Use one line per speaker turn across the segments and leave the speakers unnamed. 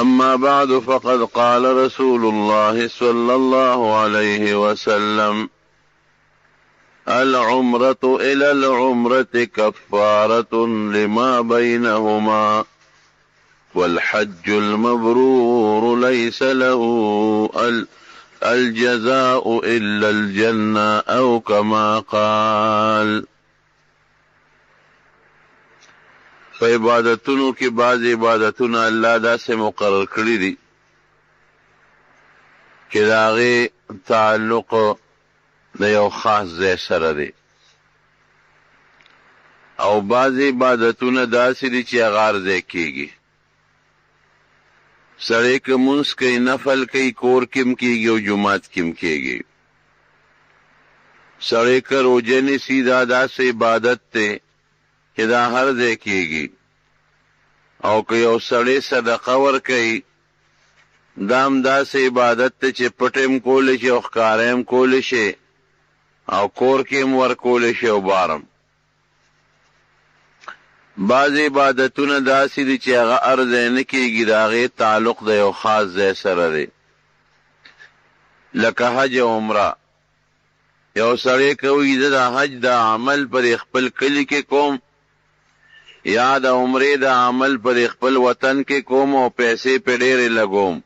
أما بعد فقد قال رسول الله صلى الله عليه وسلم العمرة إلى العمرة كفارة لما بينهما والحج المبرور ليس له الجزاء إلا الجنة أو كما قال. فعبادتونو کی بعض عبادتونو اللہ دا سے مقرر کری دی کہ داغی تعلق دا یو خاص ځای سره دی، او بعض عبادتونو داسې دي چې هغه هر ځای کېږي. سړی که مونځ کوي نفل کوي کور کې هم کېږي او جومات کې هم کېږي. سړی که روژه نیسي دا داسې عبادت دی چې دا هر ځای کېږي. او که یو سړی صدقه ورکوي دا هم داسې عبادت دی چې پټ هم کولی شي او ښکاره هم کولی شي او کور کې هم ورکولی شي او بارم. بعض عبادتونه داسې دي چې هغه هر ځای نه کېږي، د هغې تعلق د یو خاص ځای سره دی، لکه حج او عمره. یو سړی کوي زه د حج د عمل پر خپل کلي کې کوم یا د عمرې د عمل پر خپل وطن کې کوم او پیسې په ډېرې لګوم،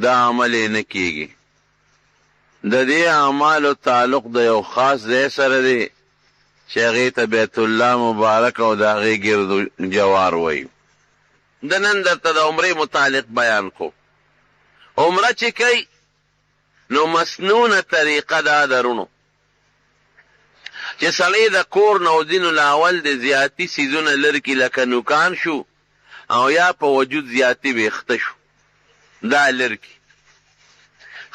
دا عمل یې نه کېږي. د دې اعمالو تعلق د یو خاص ځای سره دی چې هغې ته بیت الله مبارک او د هغې ګرد جوار وایي. د نن درته د عمرې متعلق بیان کو. عمره چې کوي نو مسنونه طریقه دا درونو چې سړی د کور نه او دینو لاول د زیاتی سیزونه لرې کړي، لکه نوکان شو او یا په وجود زیاتی ویښته شو، دا لرې کړي،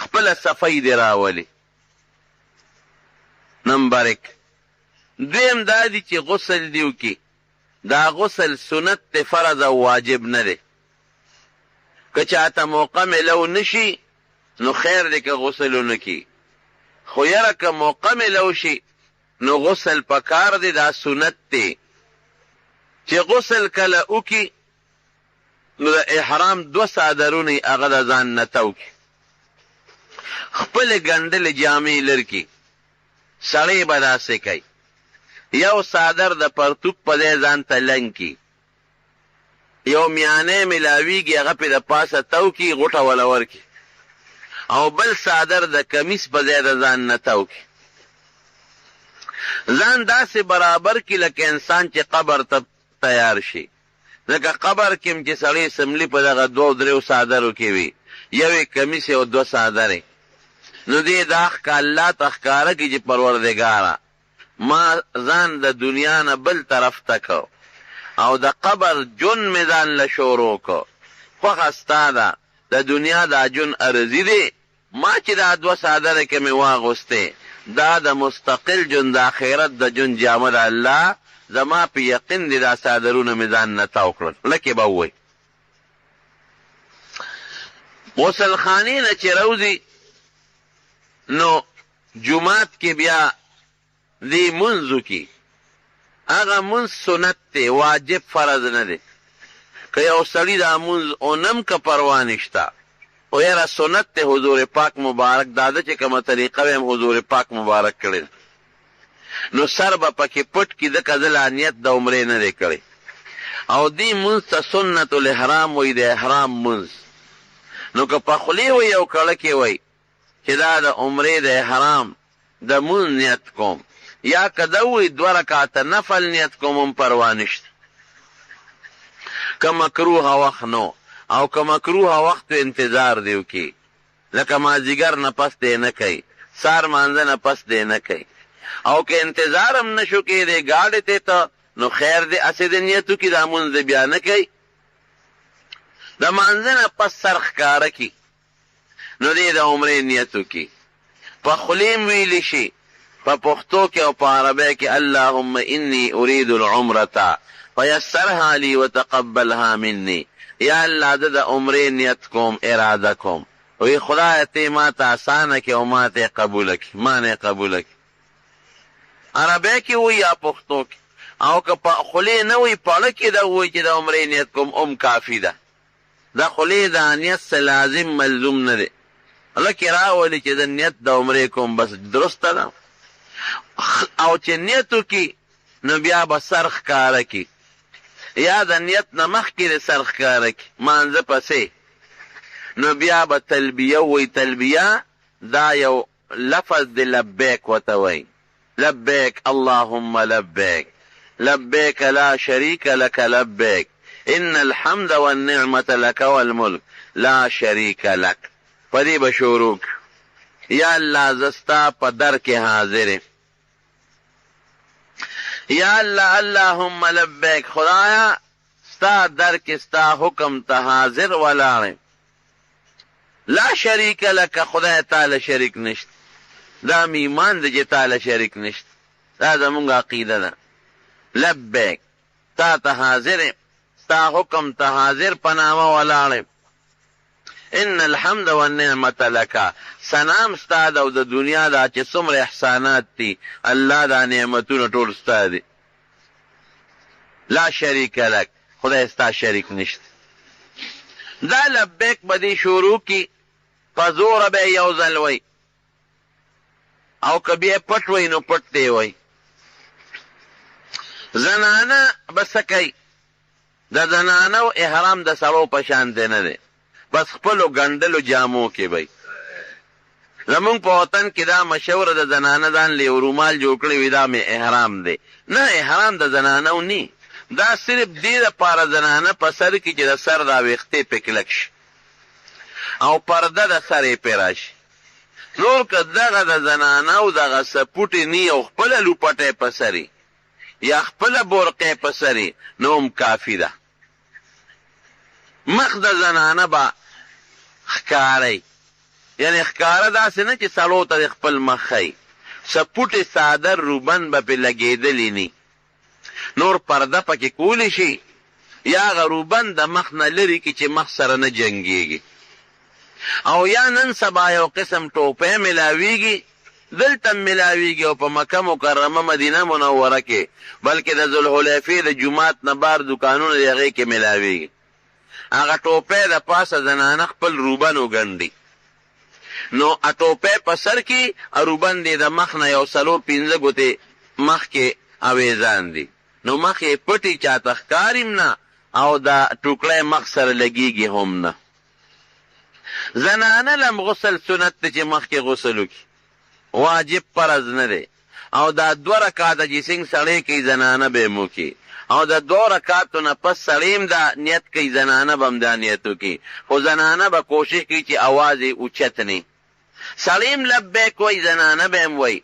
خپله صفی دې راولي. نمبر 1. دویم دا دی چې غسل دی وکړي. دا غسل سنت دی، فرض او واجب نه دی. که چاته موقع میلو نشي نو خیر دی که غسل ونه کړي، خو یاره که موقع میلو شي نو غسل پکار دی، دا سنت دی. چې غسل کله وکړي نو د احرام 2 څادرونه هغه د ځان نه تو کړي، خپلې ګنډلې جامې لرې کړي. سړی به داسې کوي، یو څادر د پرتوب په ځای ځان ته لنګ کړي، یو میانۍ میلاویږي هغه پې د پاسه تو کړي، غوټه وله ورکړي، او بل څادر د کمیس په ځای د ځان نه تو کړي. ځان داسې برابر کړي لکه انسان چې قبر ته تیار شي. لکه قبر کې هم چې سړی سملي په دغه 2-3 څادرو کې وي، یوې کمیس او 2 څادرې، نو دې دا الله ته ښکاره کړي چې پروردګاره ما ځان د دنیا نه بل طرف ته کو او د قبر جون مې ځان له شروع کو. خوښه ستا ده د دنیا دا جون عرضي دی، ما چې دا 2 څادرې کې مې واغوستې دا د مستقل جون د آخرت د جون جامه ده. الله زما په یقین دی دا څادرونه مې ځان نه تاو کړل. لکې به ووایي غسل خانې نه چې راوځي نو جومات کې بیا دی منځو کې هغه منځ سنت دی، واجب فرض نه دی. که یو سړي دا منځ اونم که پروا نشته او یاره سنت دی، حضور پاک مبارک داده چې کومه طریقه ویم حضور پاک مبارک کړی نو سر به پکې پټ کړي، ځکه زه لا نیت د عمرې نه دی کړی. او دې منځ ته سنت الاحرام وایي، د احرام منځ. نو که په خولې وایي او کړه کې وایي چې دا د عمرې د احرام د منځ نیت کوم، یا که ده وایي 2 رکعته نفل نیت کوم هم پروا نشته. که مکروه وخت نو او که مکروه وخت انتظار دی وکړي، لکه مازدیګر نه پس دی نه کوي، سهار مانځه نه پس دی نه کوي. او که انتظار هم نشو کېدی ګاډې ته ته نو خیر دی، هسې د نیت وکړي دا مونځ بیا نه کوي، د مانځه نه پس سر ښکاره کړي نو دی د عمرې نیت وکړي. په خولې م ویلی شي، په پښتو کې او په عربی کې اللهم انی اريد العمرة فیسرها لی وتقبلها مني. یا الله د عمرې نیت کوم، اراده کوم، وی خدای ته ما ته آسانه کې او ما ته قبوله کړي، ما نه قبوله کړي. عربی کې وی یا پښتو کې. او که په خولې نه وی پړه کې دا وی چې د عمرې نیت کوم کافي ده. دا خلی دا نیت سے لازم ملزوم نده لکه راولی چې د نیت د عمره کوم بس درسته ده او چې نیتو کی نو بیا به سر ښکاره کی یا د نیت نه مخکې د سر ښکاره کی مانځه پسې نو بیا به تلبیه وی تلبیه دا یو لفظ د لبیک ورته وی لبیک اللهم لبیک لبیک لا شریک لک لبیک ان الحمد والنعمة لك والملك لا شریک لک پدی بشوروک یا اللہ زستا پا در کے حاضر یا اللہ اللہم لبیک خدایا ستا در کے ستا حکم تا حاضر ولارے لا شریک لک خدای تعالی شریک نشت دا ایمان دے جے تعالی شریک نشت دا زمونگا عقیدہ دا لبیک تا تا حاضر ستا حکم تا حاضر پناما ولارے ان الحمد والنعمت لکا سنام ستا دا او دا دنیا دا چه سمر احسانات تی اللہ دا نعمتون طول ستا دی لا شریک لک خدا ستا شریک نشت دا لبیک بدی شروع کی پزور بے یوزل وی او کبی پٹ وی نو پٹ دی وی زنانا بسکی دا زنانو احرام دا سرو پشان دینا دی بس خپلو گندلو جامو کې بای زمونږ په وطن کې دا مشهور د زنانه ځان له رومال جوړ کړی وي دا مې احرام دی نه احرام د زنانو نی دا صرف دې دپاره زنانه په سر کې چې د سر دا ویښتې پې کلک شي او پرده د سر یې پې راشي نور که دغه د زنانو دغه سپوټې نی او خپله لوپټی په سر یا خپله برقې په سر نو هم کافي ده مخ د زنانه با خکاری یعنی خکاره داسې نه چې سړو ته د خپل مخ ښیي سپوټې صادر روبن به پې لګېدلی نی نور پرده پکې کولی شي یا هغه روبن د مخ نه لرې کړي چې مخ سره نه جنګېږي او یا نن سبا یو قسم ټوپۍ ملاویږي دلته ملاویږي او په مکه مکرمه مدینه منوره کې بلکې د ذوالحلیفې د جومات نه بار دوکانونه د هغې کې ملاویږي هغه ټوپۍ د پاسه زنانه خپل روبن وګنډي نو ټوپۍ په سر کې روبن دی د مخ نه یو څلور پنځه ګوتې مخ کې اویزان دي نو مخ یې پټي چاته ښکاریم نه او دا ټوکړی مخ سره لګېږي هم نه زنانه لم غسل سنت دی چې مخکې غسل وکړي واجب فرض نه دی او دا 2 رکعاته چې څنګه سړی کوي زنانه به یې وکړي او د 2 رکعاتو نه پس سړی دا نیت کوي زنانه به هم دا نیت وکړي خو زنانه به کوشش کوي چې اواز یې اوچت نه سړی هم لبیک وایي زنانه به هم وایي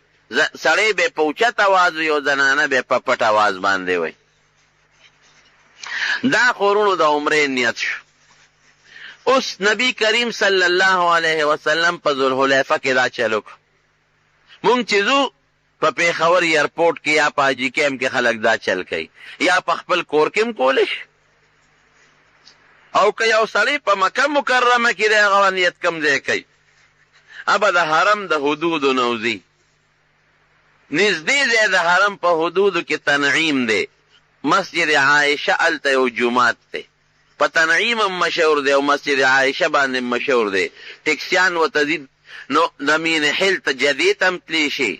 سړی به په اوچت اواز وي او زنانه به په پټ اواز باندې وایي دا خورونو د عمرې نیت شو اوس نبی کریم صلی الله علیه وسلم په ذوالحلیفه کې دا چل وکړو مونږ چې ځو په پیښور ایرپورټ کې یا په حاجي کیمپ کې خلک دا چل کوي یا په خپل کور کې هم کولی شي او که یو سړی په مکه مکرمه کې دی هغه نیت کم ځای کوي ابه د حرم د حدودو نه وځي نږدې ځای د حرم په حدودو کې تنعیم دی مسجد عایشه هلته یو جومات دی په تنعیم هم مشهور دی او مسجد عایشه باندې مشهور دی ټکسیان ورته ځي نو د مین حل ته جدې ته هم تللی شي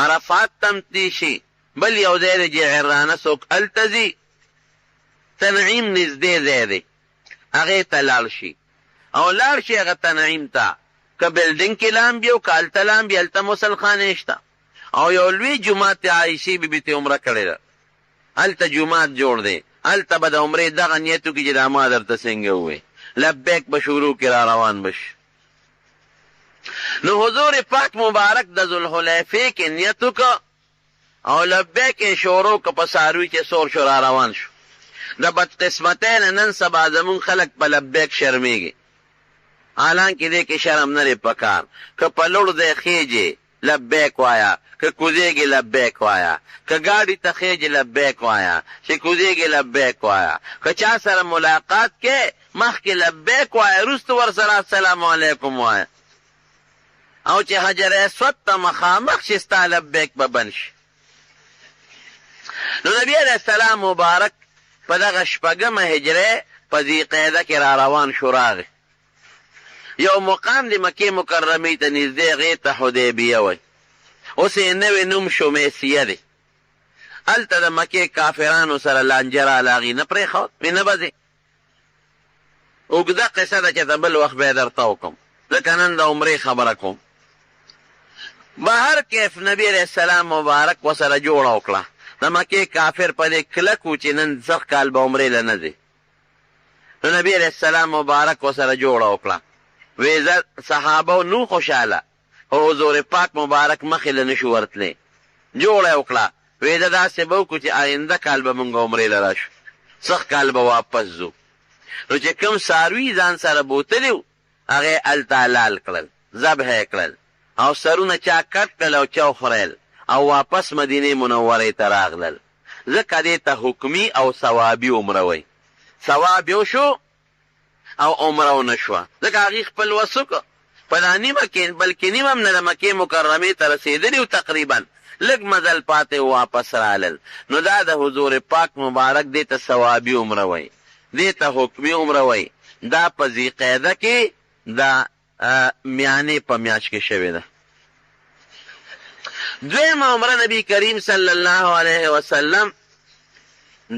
عرفات تم تلی شي بل یو ځای دی جعرانه څوک هلته ځي تنعیم نږدې ځای دی هغې ته لاړ شي او لاړ شي هغه تنعیم ته که بلډینګ کې لامبي او که هلته لامبي هلته مسلخانې شته او یو لوی جومات عایشې بیبي ته عمره کړې ده هلته جومات جوړ دی هلته به د عمرې دغه نیت وکړي چې دا ما درته څنګه ووایي لبیک به شروع کې را روان بشي نو حضور پاک مبارک د ذوالحلیفې کې نیت وکړه او لبیک یې شروع کړه په څاروي چې سور شو را روان شو د بدقسمتۍ نه نن سبا زمونږ خلک په لبیک شرمېږي حالانکې دې کې شرم نه دی پکار که په لوړ ځای خیجې لبیک وایا که کوزیږي لبیک وایا که ګاډي ته خیجې لبیک وایا چې کوزیږي لبیک وایا که چا سره ملاقات کې مخکې لبیک وایا وروسته ورسره السلام علیکم وایا او چې حجر اسود ته مخامخ شي ستا لبیک به بند شي نو نبی علیه السلام مبارک په دغه 6مه هجرې په ذی قعده کې را روان شو راغی یو مقام د مکې مکرمې ته نږدې هغې ته حدیبیه وایي اوس یې نوی نوم شمیسیه دی هلته د مکې کافرانو سره لانجه راله هغې نه پرېښود مې نه بځې اوږده قصه ده چې د بل وخت به یې درته وکړم ځکه نن د عمرې خبره کوم بهر کیف نبی علیہ السلام مبارک وسره جوړه وکړه د مکې کافر په دې کلک و چې نن سخت کال به عمرې له نه ځي نو نبی علیہ السلام مبارک وسره جوړه وکړه وی زه صحابه نو خوشحاله او حضور پاک مبارک مخې له نشو ورتلی جوړه وکړه وی ده داسې به وکړو چې آینده کال به مونږ عمرې له راشو سخت کال به واپس ځو نو چې کوم څاروي ځان سره بوتلي و هغې هلته حلال کړل ذبح یې کړل او سرونه چا کټ کړل او چا وخوریل او واپس مدینې منورې ته راغلل ځکه دې ته حکمي او ثوابي عمره وایي ثواب یو شو او عمره ونه شوه ځکه هغې خپل وس وکړه په دا نیمه کې بلکې نیمه هم نه د مکې مکرمې ته رسېدلي و تقریبا لږ مزل پاتې واپس رالل نو دا د حضور پاک مبارک دې ته ثوابي عمره وایي دې ته حکمي عمره وایي دا په ذی قعده کې دا میانې په میاشت کې شوې ده دویمه عمره نبی کریم صلی الله علیه وسلم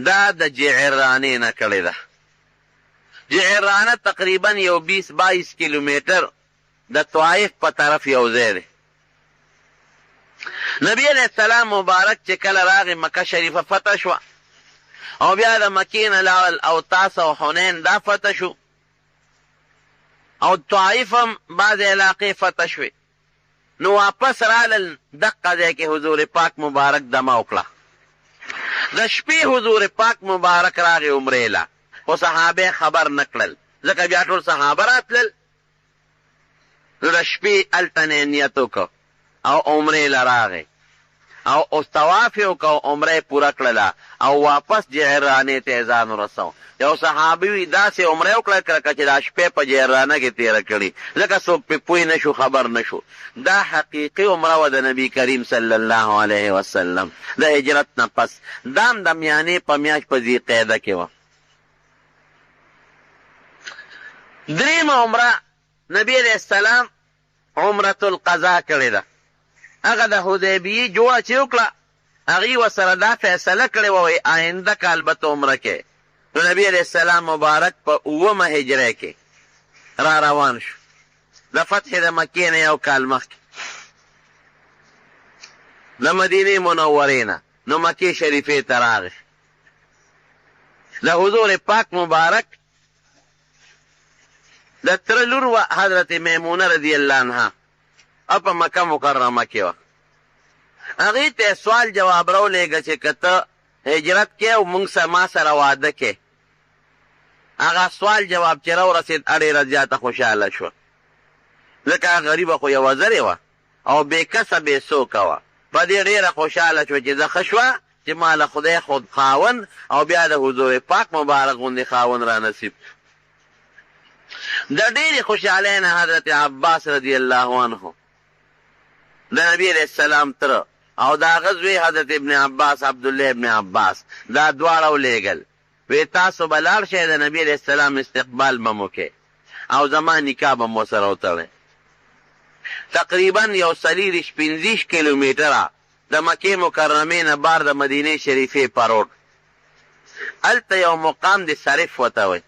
دا د جعرانې نه کړې ده جعرانه تقریبا یو 20-22 کیلومیټر د طائف په طرف یو ځای دی نبی علیہ السلام مبارک چې کله راغی مکه شریفه فتح شوه او بیا د مکې نه لاړل او تاس او حنین دا فتح شو او طائف هم بعض علاقې فتح شوې نو واپس رالل دقه ځای کې حضور پاک مبارک دمه وکړه د شپې حضور پاک مبارک راغی عمرې له خو صحابه خبر نه کړل ځکه بیا ټول صحابه راتلل نو د شپې هلته نه نیت وکړه او عمرې له راغی او اوس طواف یې وکړه او عمره یې پوره کړله او واپس جعرانې ته یې ځان ورسو یو صحابي وي داسې عمره وکړه لکه چې دا شپې په جعرانه کې تېره کړي ځکه څوک پې پوه نه شو خبر نه شو دا حقیقي عمره وه د نبي کریم صلی الله علیه وسلم د هجرت نه پس دا هم د میانې په میاشت په ذی قعده کې وه درېیمه عمره نبی علیہ السلام عمرة القضا کړې ده هغه د حدیبیې جوړه چې وکړه هغې ورسره دا فیصله کړې وه وایي آینده کال به ته عمره کې نو نبی علیہ السلام مبارک په 9مه هجره کې را روان شو د فتح د مکې نه یو کال مخکې د مدینې منورې نه نو مکې شریفې ته راغی د حضور پاک مبارک د تره لور وه حضرت میمونه رضی الله عنها او په مکه مکرمه کې وه هغې ته سوال جواب راولېږه چې که ته هجرت کې او موږ ما سره واده کې هغه سوال جواب چې راورسېد ډېره زیاته خوشحاله شوه ځکه هغه غریبه خو یوه زرې وه او بې کسه بې څوکه وه په دې ډېره خوشحاله شوه چې زه ښه شوه چې ما له خدای خود خاوند او بیا د حضور پاک مبارک غوندې خاوند را نصیب د ډېرې خوشحالۍ نه حضرت عباس رضی الله عنه د نبی علیہ السلام تره او د هغه زوی حضرت ابن عباس عبدالله ابن عباس دا دواړه ولیږل وی تاسو به لاړ شئ د نبی علیہ السلام استقبال به مو کې او زما نکاح به مو سره وتړئ تقریبا یو 45 کیلومیټره د مکې مکرمې نه بار د مدینې شریفې پروړ هلته یو مقام د صرف ورته وایي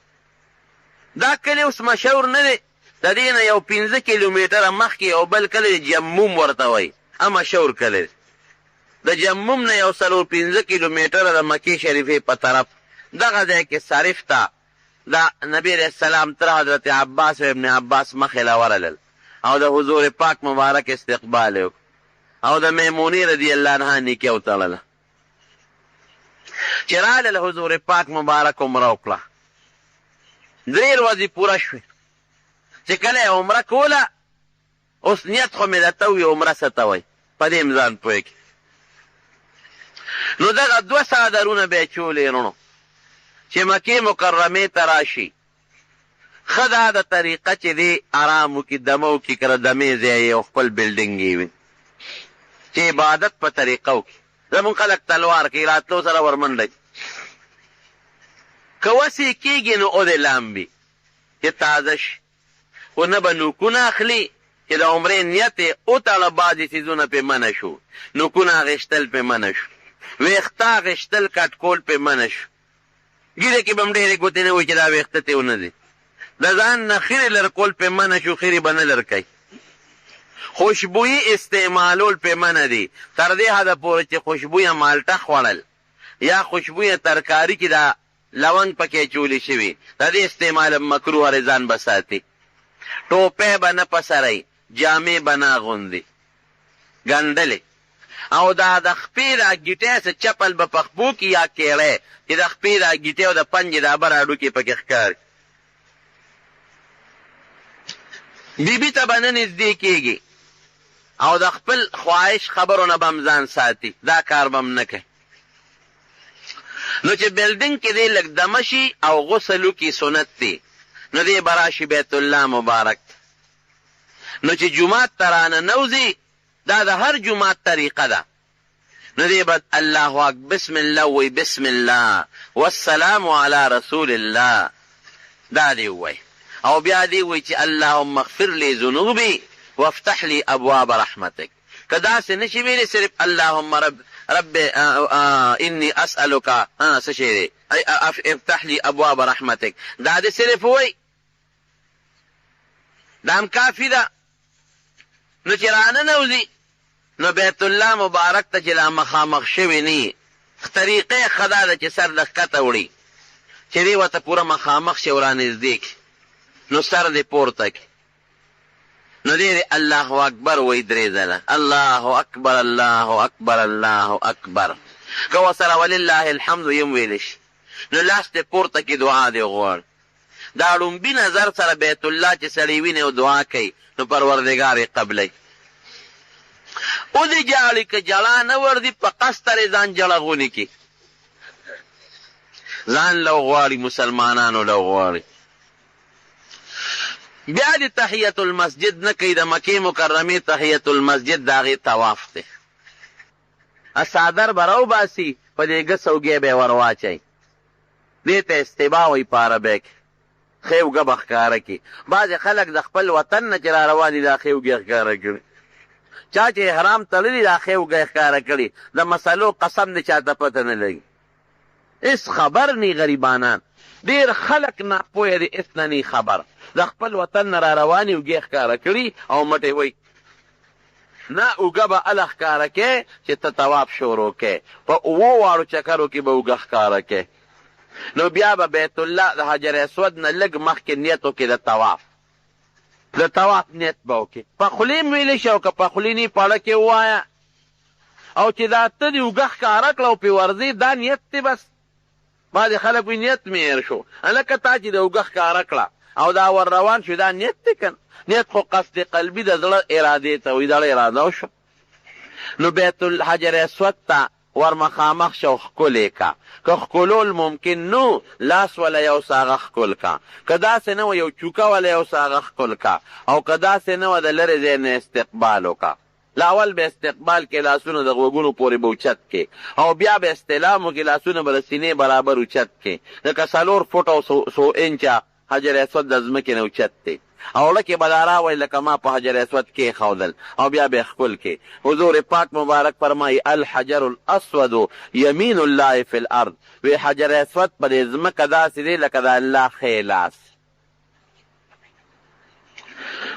دا کلی اوس مشهور نه دی د دې نه یو 15 کیلومیټره مخکې یو بل کلی جموم ورته وایي مشهور کلی دی د جموم نه یو 15 کیلومیټره د مکې شریفې په طرف دغه ځای کې صرف ته د نبی علیہ السلام تر حضرت عباس و ابن عباس مخې له ورلل او د حضور پاک مبارک استقبال یې او د میمونې رضی الله عنها نیکه وتړله چې راغلل حضور پاک مبارک عمره وکړه 3 ورځې پوره شوې چې کله یې عمره کوله اوس نیت خو مې درته ووي عمره څه ته وایي په دې م ځان پوهېږي نو دغه 2 څادرونه به یې چولې رڼو چې مکې مکرمې ته راشي ښه دا د طریقه چې دی آرام وکړي دمه وکړي که دمې ځای یو خپل بلډینګ یې وي چې عبادت په طریقه وکړي زمونږ خلک تلوار کوي راتلو سره ورمنډئ که وسې کېږي نو او دې لامبي چې تازه شي، خو نه به نوکونه اخلي چې د عمرې نیت یې وتړه، بعضې څیزونه پې منع شو، نوکونه اخېستل پې منع شو، ویښته اخېستل کټ کول پې منع شو، ګیره کې به هم ډېرې ګوتې نه وي چې دا ویښته تې ونه دي، د ځان نه خیرې لر کول پې منع شو، خیرې به نه لر کوي. خوشبویي استعمالول پې منع دي تر دې حده پورې چې خوشبویه مالټه خوړل یا خوشبویه ترکاري کې دا لونګ پکې چولی شوي، د دې استعمال مکروه دی، ځان به ساتي. ټوپۍ به نه په سروي، جامې به نه اغوندي ګنډلې، او دا د خپې دا ګیټۍ څه چپل به په خپو کې یا کیړی چې د خپې دا ګیټۍ او د پنجې دا بر هډوکې پکې ښکاري. بیبي ته به نه نږدې کېږي او د خپل خواهش خبرو نه به هم ځان ساتي، دا کار به هم نه کوي. نو چې بلډینګ کې دی لږ دمه شي او غسل وکړي سنت دی، نو دی به راشي بیت الله مبارک. نو چې جومات ته راننوځي، دا د هر جومات طریقه ده، نو دی به الله اکبر بسم الله وی، بسم الله والسلام علی رسول الله، دا دی وی، او بیا دی وی چې اللهم اغفر لی ذنوبی وافتح لی ابواب رحمتک. که داسې نشي ویلی صرف اللهم رب انی اسألک څه شی دی افتح لی ابواب رحمتک، دا دی صرف وی، دا هم کافي ده. نو چې راننوځي نو بیت الله مبارک ته چې لا مخامخ شوي نه، طریقې ښه دا ده چې سر د ښکته وړي چې دی ورته پوره مخامخ شي او رانږدې کړي، نو سر دې پورته کړي، نو دی الله اکبر وی 3 ځله، الله اکبر الله اکبر الله اکبر، که ورسره ولله الحمد یم ویلی شي، نو لاس دې پورته کړي، دعا دې غواړي. دا لومبي نظر سره بیت الله چې سړی ویني او دعا کوي، نو پروردګار یې قبلوي. او دې جاړي که جلا نه ورځي، په قصد یې ځان جړغونې کړي، ځان لو غواړي، مسلمانانو لو غواړي. بیا دې تحیت المسجد نه کوي، د مکې مکرمې تحیت المسجد د هغې طواف دی. څادر به راوباسي، په دې ګس اوږې به یې ور واچوي، دې ته استبا وایي په عربۍ کې، ښې اوږه به ښکاره کړي. بعضې خلک د خپل وطن نه چې را روان دي دا ښې اوږې ښکاره کړي، چا چې احرام تړلي دا ښې اوږه یې ښکاره کړي، د مسلو قسم دې چاته پته نه لګي، هېڅ خبر نی. غریبانان ډېر خلک ناپوهه دي، هېڅ نه نی خبر، د خپل وطن نه را روانې اوږې ښکاره کړي او مټې وایي نه، اوږه به هله ښکاره کوې چې ته طواف شروع کوې، په 7 واړو چکرو کې به اوږه ښکاره کوې. نو بیا به بیت الله د حجر اسود نه لږ مخکې نیت وکړي د طواف، د طواف نیت به وکړي، په خولې م ویلی شي، او که په خولې نه پړه کې ووایه، او چې دا ته دې اوږه ښکاره کړه او پې ورځې، دا نیت دی بس. بعضې خلک وایي نیت مې هېر شو، هلکه تا چې د اوږه ښکاره کړه او دا ور روان شو، دا نیت دی که نه؟ نیت خو قصد قلبي د زړه ارادې ته وایي، زړه اراده وشو. نو بیت الحجر اسود ته ور مخامخ شو، ښکلې که، که ښکلول ممکن نو، لاس ولا یو ساغه ښکل که، که داسې نه وه یو چوکه ولا یو ساغه ښکل که، او که داسې نه وه د لرې ځای نه استقبال وکړه. لاول به استقبال کې لاسونه د غوږونو پورې به اوچت کې، او بیا به استلام وکړي، لاسونه به د سینې برابر اوچت کې، لکه 4 فوټ او 100 انچه حجر اسود د ځمکې نه اوچت دی، او لکه به دا راوایي لکه ما په حجر اسود کې ښودل، او بیا به یې ښکل کې. حضور پاک مبارک فرمایي الحجر الاسود یمین الله فی الارض، وی حجر اسود په دې ځمکه داسې دی لکه د الله ښی لاس.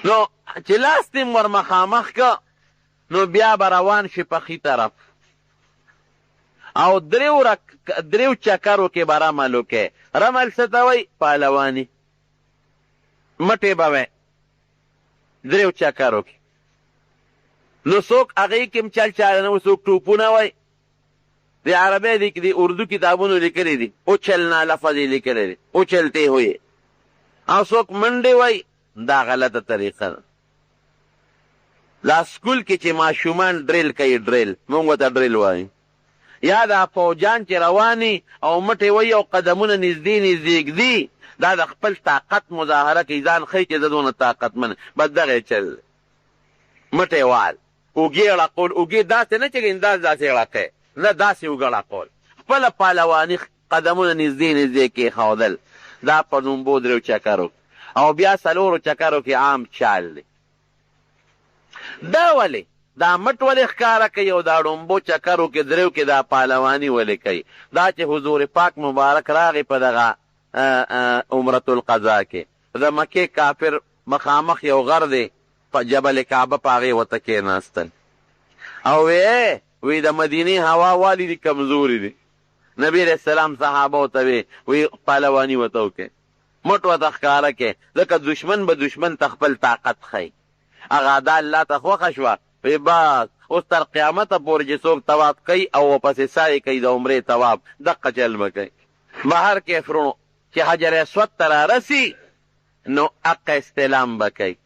نو چې لاس دې ور مخامخ که، نو بیا به روان شي په ښي طرف، او 3 چکرو کې به رمل وکړي. رمل څه ته وایي؟ پهلواني، مټې به وی 3 چکرو کې. نو څوک هغې کې هم چل چاله نه وي، څوک ټوپونه وایي، د عربۍ د اردو کتابونو لیکلی دي، اچلنا لفظ یې لیکلی دی، اچلتے ہوئے، او څوک منډې وایي، دا غلطه طریقه ده. دا سکول کې چې ماشومان ډریل کوي، ډریل مونږ ورته ډریل وایو، یا دا فوجان چې رواني او مټې وایي او قدمونه نږدې نږدې ږدي، دا د خپل طاقت مظاهره کوي، ځان ښیي چې زه دونه طاقتمن، بس دغه چل مټې وال، اوږې ړقول، اوږې داسې نه چې ګنداز داسې ړقی، نه داسې اوږه ړقول، خپله پهلواني قدمونه نږدې نږدې کېښودل. دا په لومبو درېو چکرو او بیا څلورو چکرو کې عام چال دی. دا ولې دا مټ ولې ښکاره کوي او دا ډومبو چکرو کې دریو کې دا پهلواني ولې کوي؟ دا چې حضور پاک مبارک راغی په دغه عمرة القضا کې، د مکې کافر مخامخ یو غر دی په جبل کعبه په هغې ورته کېناستل او وی د مدینې هوا والي دي کمزوري دي. نبی علیہ السلام صحابه ورته وی پهلواني ورته وکړئ، مټ ورته ښکاره کړئ، ځکه دشمن به دشمن ته خپل طاقت ښیي. هغه دا الله ته خوښه شوه، وی بس اوس تر قیامته پورې چې څوک طواف کوي او ورپسې ساری کوي د عمرې طواف، دقه چل به کوي. بهر کې فرونو چې حجر اسود ته رارسي نو حق استلام به کوي،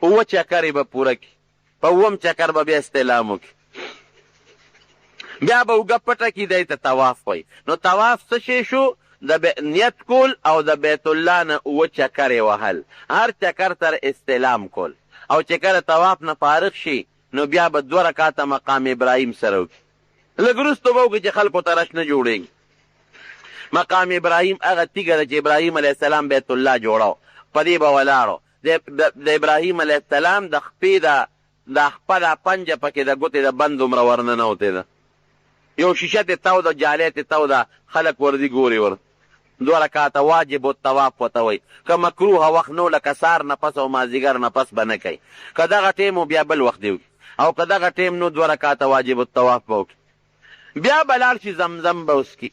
اووه چکرې به پوره کړي، په اووم چکر به بیا استلام وکړي، بیا به اوږه پټه کړي، دی ته طواف وایي. نو طواف څه شی شو؟ د نیت کول او د بیت الله نه اووه چکرې وهل، هر چکر تر استلام کول. او چې کله طواف نه فارغ شي نو بیا به 2 رکعاته مقام ابراهیم سره وکړي. لږ وروسته به وکړي چې خلکو ته رش نه جوړېږي. مقام ابراهیم هغه تیږه ده چې ابراهیم علیه السلام بیت الله جوړاو، په دې به ولاړو. د ابراهیم علیه السلام د خپې د خپله پنجه پکې د ګوتې د بند دومره ورننوتې ده، یو شیشه تې تو ده، جالۍ تې تو ده، خلک ورځي ګوري ور. 2 رکعاته واجب الطواف ورته وایي. که مکروه وخت نو لکه سار نه پس او مازدیګر نه پس به نه کوي، که دغه ټیم بیا بل وخت دی او که دغه ټیم نو 2 رکعاته واجب الطواف به وکړي. بیا به لاړ شي زمزم به وسکي.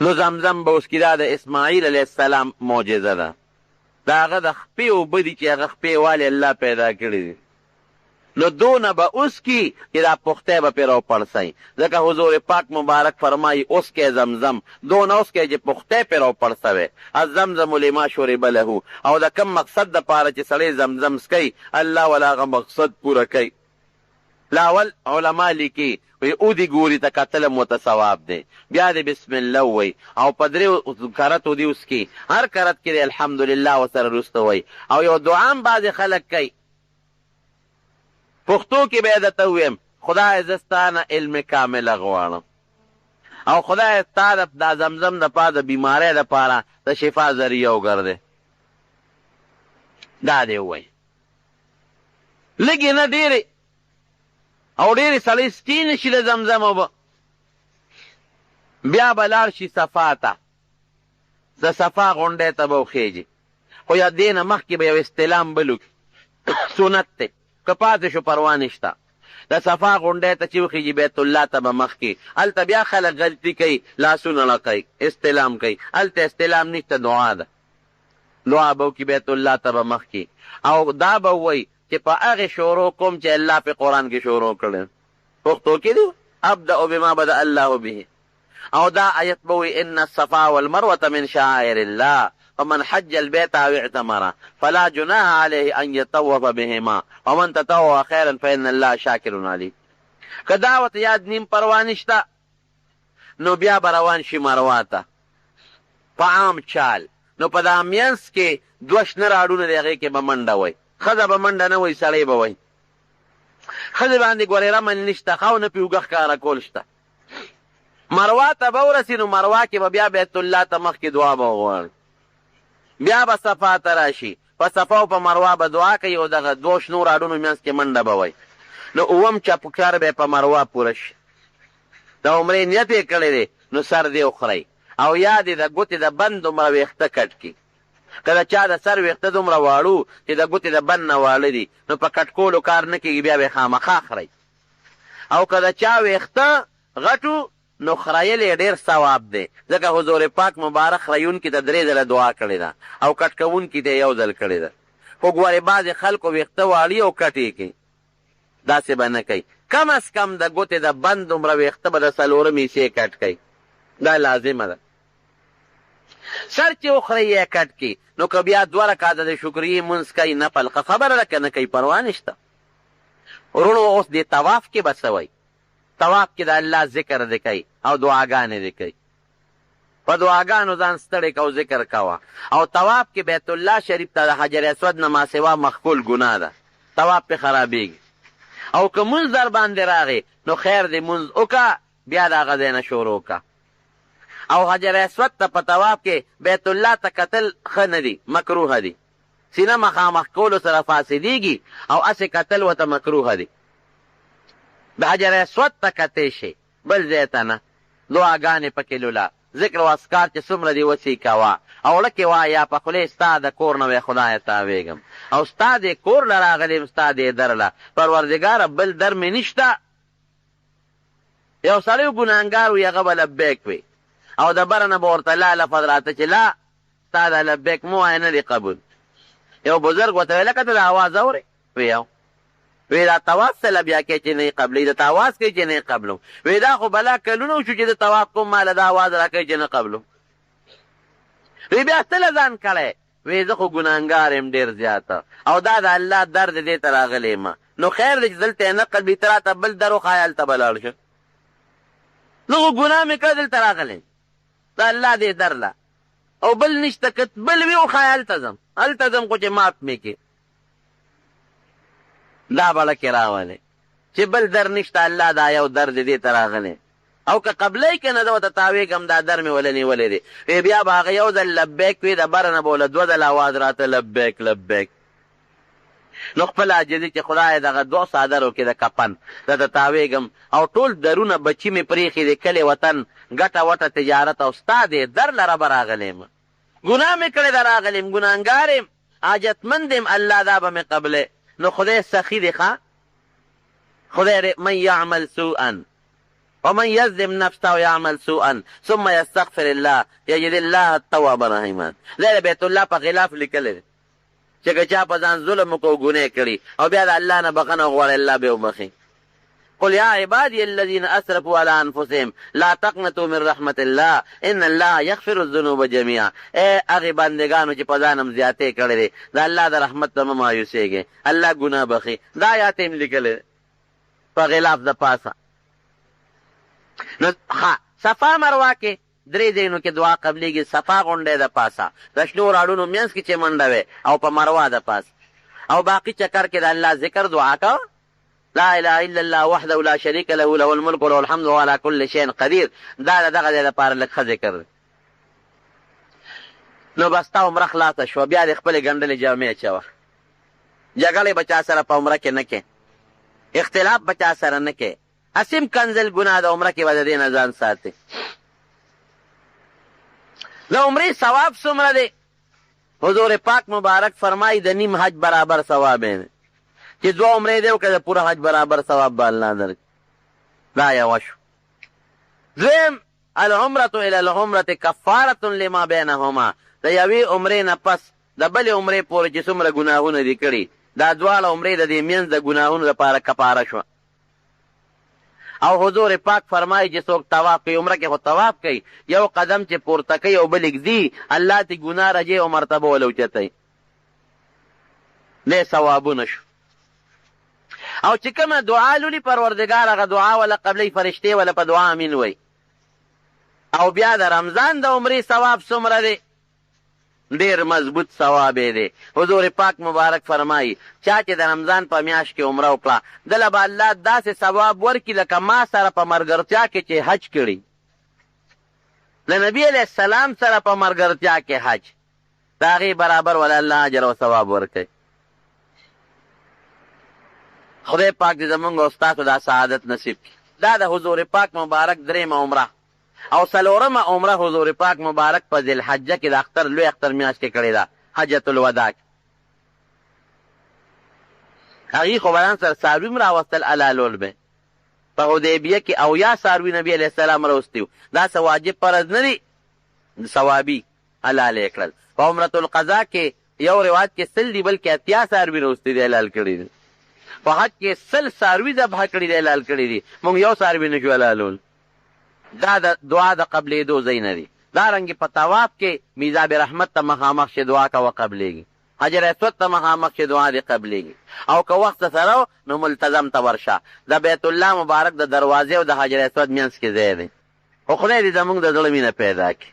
نو زمزم به وسکي، دا د اسماعیل علیه السلام معجزه ده. د هغه د خپې اوبه دي چې هغه خپې والې الله پیدا کړي دي. نو دونه به وسکي چې دا پختی به پرې راوپړسئ، ځکه حضور پاک مبارک فرمایي اسکی زمزم، دونه اسکی چې پختی پرې راوپړسوی. الزمزم لما شرب له. او د کم مقصد دپاره چې سړی زمزم سکی، الله ولا هغه مقصد پوره کوي. لاول علما لیکي وی او دی ګوري ته کتلم ورته ثواب دی، بیا دی بسم الله وی او په 3 کرتو دی وسکي، هر کرت کې دی الحمدلله ورسره وروسته وی. او یو دعا هم بعضې خلک کوي، پښتو کې به یې درته وویم خدای زه ستا نه علم کامله غواړم او خدای ستا دا زمزم دپاره د بیمارۍ دپاره د شفا ذریعه وګرځې. دا دی ووایي لږې نه ډېرې، او ډېرې سړی سټي نه شي له زمزم اوبه. بیا به لاړ شي صفا ته، د صفا غونډۍ ته به وخېږي، خو یا دې نه مخکې به یو استلام بل وکړي، سنت دی، که پاتې شو پروا نشته. د صفا غونډۍ ته چې وخېږي بیت الله ته به مخکې، هلته بیا خلک غلطي کوي، لاسونه لقوي، استلام کوي. هلته استلام نشته، دعا ده، دعا به وکړي بیت الله ته به مخکې. او دا به ووایي چې په هغې شروع کوم چې الله په قرآن کې شروع کړی، پښتو کې دی ابدأ بما بدأ الله به. او دا آیت به وایي ان الصفا والمروة من شعائر الله ومن حج البيت او اعتمر فلا جناح عليه ان يطوف بهما ومن تطوع خيرا فان الله شاکر علیم. که دا ورته یاد نیم پروا نشته نو بیا به روان شي مروه ته په عام چال. نو په دا مینځ کې 2 شنه راډونه دی، هغې کې به منډه وایي. ښځه به منډه نه وایي، سړی به وایي. ښځې باندې ګورې رمن نشته، ښه او نه پې اوږه ښکاره کول شته. مروه ته به ورسي نو مروه کې به بیا بیت الله ته مخکې دعا به وغواړي. بیا به صفا ته راشي، په صفا او په مروه به دعا کوي او دغه 2 شنو راډونو منځ کې منډه به وایي. نو اووم چپکر به په مروه پوره شي. د عمرې نیت یې کړی دی نو سر دې وخورئ او یا دې د ګوتې د بند دومره ویښته کټ کړي. که د چا د سر ویښته دومره واړو چې د ګوتې د بند نه واړه دي نو په کټ کولو کار نه کېږي، بیا به یې خامخا خورئ. او که د چا ویښته غټو نو خرایل یې ډېر ثواب دی، ځکه حضور پاک مبارک خریونکي ته 3 ځله دعا کړې ده او کټ کوونکي ته 1 ځل کړې ده. خو ګورې بعضې خلکو ویښته واړي او کټ یې کوي، داسې به نه کوي. کم از کم د ګوتې د بند دومره ویښته به د 4 حصې کټ کوي، دا لازمه ده. سر چې وخورئ یې کټ کړي. نو که بیا 2 رکعاته د شکرې مونځ کوي نفل، ښه خبره ده، که نه کوي پروا نشته. ورونو اوس دې طواف کې به څه وایي؟ طواف کې د الله ذکر دی کوي او دعاګانې دی کوي. په دعاګانو ځان ستړی کو، ذکر کوه. او طواف کې بیت الله شریف ته د حجر اسود نه ما سوا مخکول ګناه ده، طواف پې خرابېږي. او که مونځ در باندې راغی نو خیر دی مونځ وکړه، بیا د هغه ځای نه شروع کا. او حجر اسود ته په طواف کې بیت الله ته کتل ښه نه دي، مکروه دي. سینه مخامخ کولو سره فاسدېږي او هسې کتل ورته مکروه دي. د حجر اسود ته کتی شي، بل ځای ته نه. دعاګانې پکې لوله، ذکر و اذکار چې څومره دې وسې کوه، او لکې وایه په خولې ستا د کور نه وی خدایه تاویږم، او ستا دې کور له راغلیم ستا دې در له پروردګاره بل در مې نشته. یو سړی ګناهګار وي هغه به لبیک وي، او د بره نه به ورته لا لفظ راته چې لا ستا دا لبیک مو وایه نه دی قبول. یو بزرګ ورته وی لکه ته د اواز اورې؟ وی دا طواف سله بیا کې چې نه یې قبلوي، د تاواز کوي چې نه یې قبلوم. وی دا خو بلا کلونه وشو چې د طواف کوم ماله دا اواز را کوي چې نه قبلوم. وی بیا تله ځان کړی، وی زه خو ګناهګار یم ډېر زیاته، او دا د الله در د دې ته راغلی یم. نو خیر دی چې دلته یې نه قبلي، ته راته بل در وښایه هلته به لاړ شه. زه خو ګناه مې کړه دلته راغلی د الله دې در له، او بل نشته. که بل وي وښایه هلته ځم، هلته ځم خو چې مات مې کې. دا بله کې راولې چې بل در نشته، الله دا یو در د دې ته راغلی. او که قبلی که نه زه ورته تاویږم دا در مې وله نیولی دی. وی بیا به هغه یو ځل لبیک وي، د بره نه به وله دوه ځله اواز راته لبیک لبیک. نو خپل عاجزي چې خدای دغه 2 څادرو کې د کفن درته تاویږم، او ټول درونه بچي مې پرېښي د کلي وطن ګټه وټه تجارت، او ستا دې در لره به راغلی یم. ګناه مې کړې ده راغلی یم، ګناهګار یم، حاجتمند یم، الله دا به مې قبلی. نو خدای سخي دی ښه. خدای من یعمل سوءا ومن یظلم نفسه ویعمل سوءا ثم یستغفر الله یجد الله التواب رحیما. دا د بیت الله په خلاف لیکلی دی چې که چا په ځان ظلم وکړو ګناه کړي او بیا د الله نه بخښنه وغواړي، الله به وبخي. قل یا عبادی الذین اسرفوا علی انفسهم لا تقنطوا من رحمت الله ان الله یغفر الذنوب جمیعا. ای هغې بندګانو چې په ځان هم زیاتې کړی دی، د الله د رحمت نه مه مایوسېږئ، الله ګناه بخي. دا آیات یې لیکلی په غلاف د پاسه. نو صفا مروه کې 3 ځایونو کې دعا قبلیږي. صفا غونډۍ د پاسه، د شنو راړونو منځ کې چې منډه وی، او په مروه د پاسه، او باقي چکر کې د الله ذکر دعا کوه. لا اله الا الله وحده لا شریک له له الملک وله الحمد وهو على كل شيء قدیر. دا دغه ځای دپاره لږ ښه ذکر دی. نو بس تا عمره خلاصه شوه، بیا د خپلې ګنډلې جامې اچوه. جګړې به چا سره په عمره کې نه کې، اختلاف به چا سره نه کې، اسیم کنزل ګناه د عمره کې به د دې نه ځان ساتي. د عمرې ثواب څومره دی؟ حضور پاک مبارک فرمایي د نیم حج برابر ثواب دی، چې 2 عمرې دی وکړه د پوره حج برابر ثواب به الله درکړي. دا یوه شو. دویم العمرة الى العمرة کفارة لما بینهما. د یوې عمرې نه پس د بلې عمرې پورې چې څومره ګناهونه دي کړي، دا دواړه عمرې د دې منځ د ګناهونو لپاره کفاره شوه. او حضور پاک فرمایي چې څوک طواف کوي، عمره کې خو طواف کوي، یو قدم چې پورته کوي او بل ږدي، الله ته ګناه رجې او مرتبه وله اوچتوي. دې ثوابونه شو. او چې کومه دعا لولي پروردګار هغه دعا وله قبلې فرشتې وله په دعا امین وی. او بیا د رمضان د عمرې ثواب څومره دی؟ ډېر مضبوط ثواب دی. حضور پاک مبارک فرمایي چا چې د رمضان په میاشت کې عمره وکړه، دله به الله داسې ثواب ورکړي لکه ما سره په ملګرتیا کې چې حج کړي، د نبي علیه السلام سره په ملګرتیا کې حج، د هغې برابر وله الله اجر او ثواب ورکوي. خدای پاک دې زمونږ او ستاسو دا سعادت نصیب کړي. دا د حضور پاک مبارک 3مه عمره. او 4مه عمره حضور پاک مبارک په ذوالحجه کې د اختر لوی اختر میاشت کې کړې ده، حجة الوداع. هغې خو بدن سره څاروي هم راوستل الالول به په حدیبیه کې 80 څاروي نبي علیه السلام راوستي وو. دا څه واجب فرض نه دي، ثوابي حلال یې کړل. په عمرة القضا کې یو روایت کې 100 دي، بلکې 80 څاروي راوستي دي حلال کړي دي. په حج کې 100 څاروي ذبح کړي دي حلال کړي دي، موږ یو څاروي نه شو حلالول. دا د دعا د قبلېدو ځای نه دي. دارنګې په طواف کې میزاب رحمت ته مخامخ چې دعا کوه قبلېږي، حجر اسود ته مخامخ چې دعا دې قبلېږي. او که وخت سره نو ملتزم ته ورشه، د بیت الله مبارک د دروازې او د حجر اسود منځ کې ځای دی. خو خدای دې زموږ د زړه مینه پیدا کړي.